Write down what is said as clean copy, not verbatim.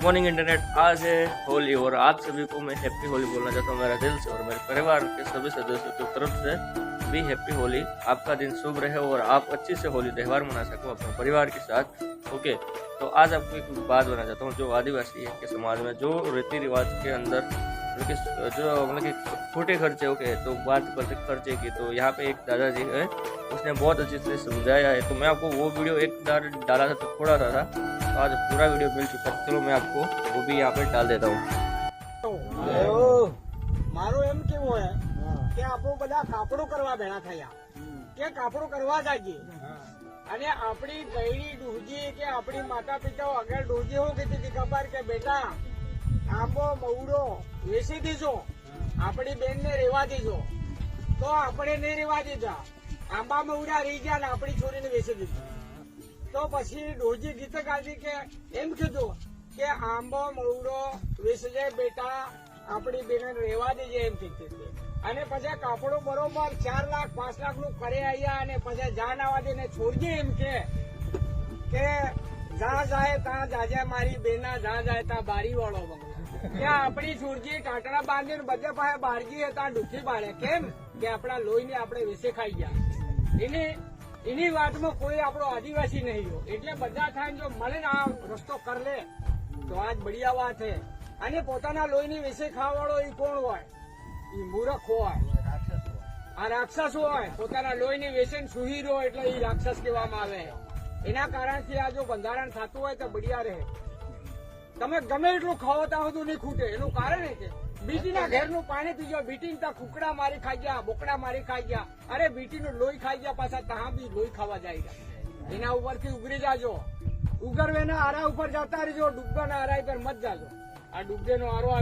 Good morning internet. आज है होली और आप सभी को मैं हैप्पी होली बोलना चाहता हूँ मेरा दिल से और मेरे परिवार के सभी सदस्यों की तरफ से भी हैप्पी होली। आपका दिन शुभ रहे और आप अच्छी से होली त्यौहार मना सको अपने परिवार के साथ। ओके, तो आज आपको एक बात बताना चाहता हूँ। जो आदिवासी के समाज में जो रीति रिवाज के अंदर जो मतलब कि छोटे खर्चे, ओके, तो बात करते खर्चे की, तो यहाँ पे एक दादाजी है, उसने बहुत अच्छे से समझाया है। तो मैं आपको वो वीडियो एक बार डाला था तो थोड़ा सा था, तो आज पूरा वीडियो मिल चुका है। चलो मैं आपको वो भी यहाँ पे डाल देता हूँ। मारो एम केवो है कि आपो बधा कापड़ो करवा भेड़ा थया के कापड़ो करवा जाजे અને આપણી બૈરી ડૂહજી કે આપણી માતા પિતાઓ આગળ ડૂહજી હો કીધી હતી ખબર કે બેટા આંબો મવડો વેચી દીજો, આપણી બેનને રેવા દીજો, તો આપણે નહીં રેવા દીધા, આંબા મવડા રહી ગયા ને આપણી છોરીને વેચી દીધી। તો પછી ડોહજી ગીત ગાતી કે એમ કીધું કે આંબો મવડો વેચજે બેટા, આપણી બેનને રેવા દેજે એમ કીધી હતી। અને પછી કાપડો બરોબર 4 લાખ 5 લાખ નું કરે આયા અને પછી જાન આવા દે છોડજે એમ કે જા જાય તા જાજા મારી બેના, જા જાય તા બારી વાળો બંગલો કે આપણી છોડજી ટાટડા બાંધીને બધે પાસે બારજી હતા ડુખી બાળે કેમ કે આપણા લોહીને આપણે વિશે ખાઈ ગયા। એની વાતમાં કોઈ આપણો આદિવાસી નહીં રહ્યો, એટલે બધા થાય જો મળે ને આ રસ્તો કર લે તો આજ બઢિયા વાત છે। અને પોતાના લોહીની વિશે ખાવાવાળો એ કોણ હોય? એ મૂર્ખ હોય, આ રાક્ષસ હોય, પોતાના લોહીની વેસન સુહી રહ્યો એટલે એ રાક્ષસ કહેવામાં આવે। એના કારણથી આ જો બંધારણ થતું હોય તો બઢિયા રહે। તમે ગમે એટલું ખાવો ત્યાં બધું નહીં ખૂટે। એનું કારણ એ કે બીટીના ઘેરનું પાણી પીજો, બીટીને ત્યાં કુકડા મારી ખાઈ ગયા, બોકડા મારી ખાઈ ગયા, અરે બીટીનું લોહી ખાઈ ગયા, પાછા ત્યાં બી લોહી ખાવા જાય। એના ઉપરથી ઉગરી જાજો, ઉગરવેના આરા ઉપર જતા રહીજો, ડૂબવાના આરા પર મત જાજો। આ ડૂબદેનો આરો